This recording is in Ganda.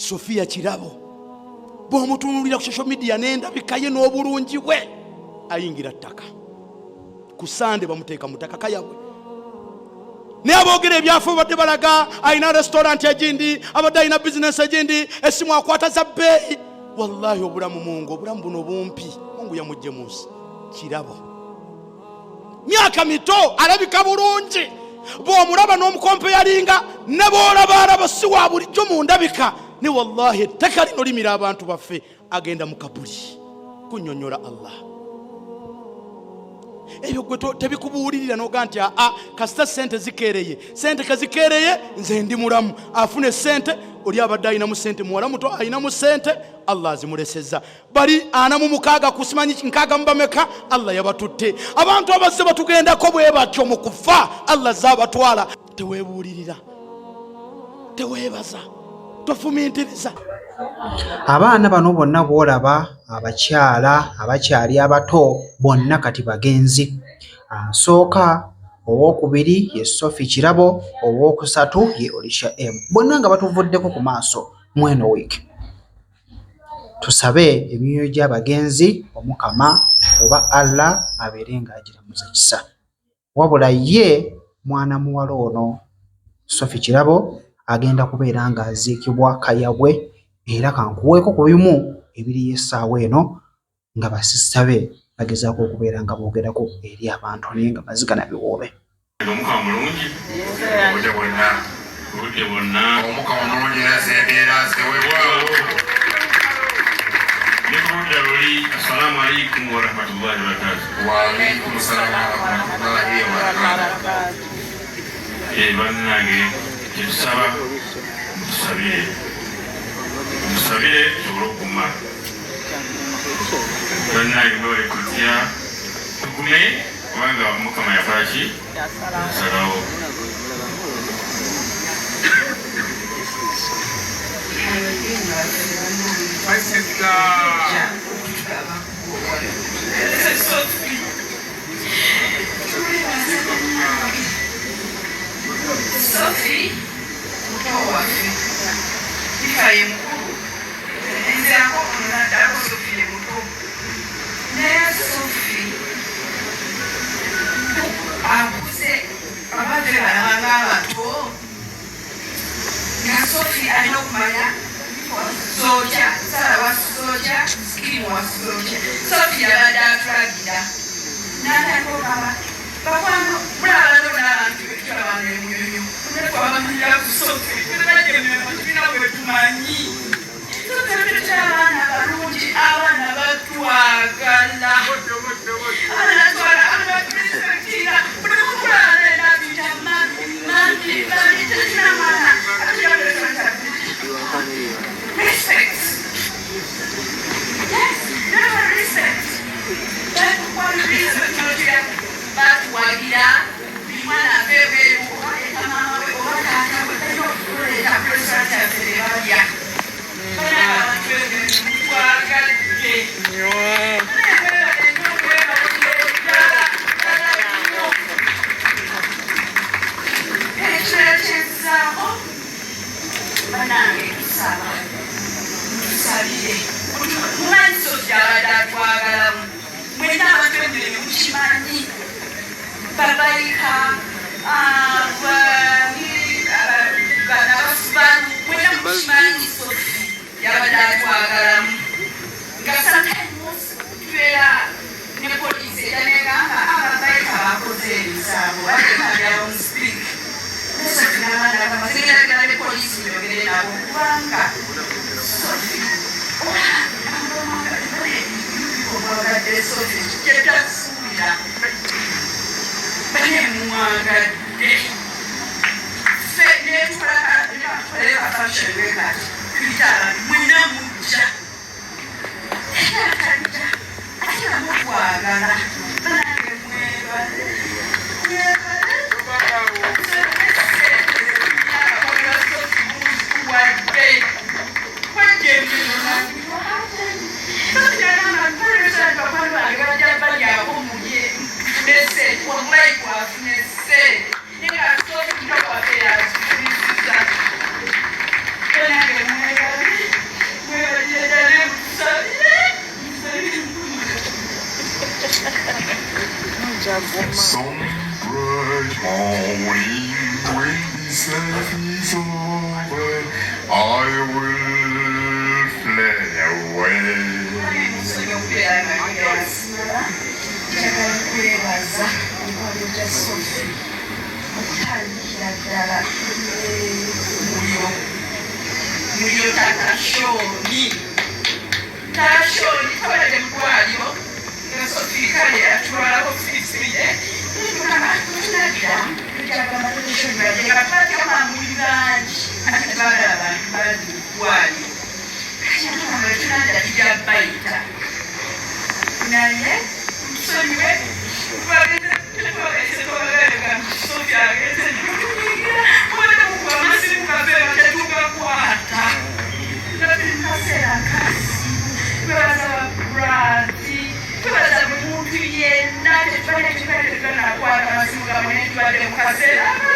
Sofia Kirabo bw'omutunuulira ku social media n'endabika ye n'obulungi bwe ayingira ttaka ku Sande bamuteeka mu ttaka kayabwe naye aboogera ebyafu badde balaga ayina restaurant egindi abadde ayina bizinesi egindi essimu akwata za bbeeyi wallahi obulamu mungu obulamu buno bumpi mungu yamujje munsi Kirabo myaka mito alabika bulungi bw'omulaba n'omukompe yalinga ne bw'olaba si wa bulijjo mu ndabika ne wallahi ettaka lino limira abantu baffe agenda mu kabuli kunnyonnyola Allah ebyo gwe tebikubuulirira n'oga nti kasita sente zikeereye sente kazikeereye nze ndi mulamu afune sente oli abadde ayinamu sente muwala muto ayinamu sente Allah azimulesezza bali 46 kusimanyi nkaaga mbameka Allah yabatutte abantu abazze batugendako bwe batyo mu kufa Allah zaabatwala teweebuulirira teweebaza tofumiitiriza abaana bano bonna bw'olaba abakyala abakyali abato bonna kati bagenzi nsooka owokubiri ye Sophie Kirabo owokusatu ye Olisha M bonna nga batuvuddeko ku maaso mweno wiiki tusabe emyoyo gy'abagenzi omukama oba Allah abeere ng'agiramuza kisa wabula ye mwana muwala ono Sophie Kirabo agenda kubeera ng'aziikibwa kayabwe era kankuweeko ku bimu ebiri essaawa eno nga basisita be bagezaako okubeera nga boogerako eri abantu naye nga bazigana biwoobe omukama mulungi obudde bwonna omukama mulungi era embeera zewebwawo ne ku ludda luli assalamu alaikum warahmatullahi wabarakatuh waalaikum salamu warahmatullahi wabarakatuh bannange kyetusaba musabire tusobole okuma bannange mwewale kutya tukume kubanga mukama yakolaki asalawo Sophie, ifaye mkuu enzi yako unadako Sophie mkuu naya Sophie akuze abadde balabanga abato nga Sophie alina okumanya soja salaba soja skirimu wa soja Sophie yabadde atulagira n'atandika okugamba bakwano mulaba n'abantu betulabana emunyonyo twabamanya ku Sophie tubina bwe tumanyi tutebeeta abaana balungi abaana batwagala abaana batwagala buli mukulana enabita mami tekinamana respect never respect batwagira mwana beberu Some bright morning when this life is over, I will fly away. Thank you.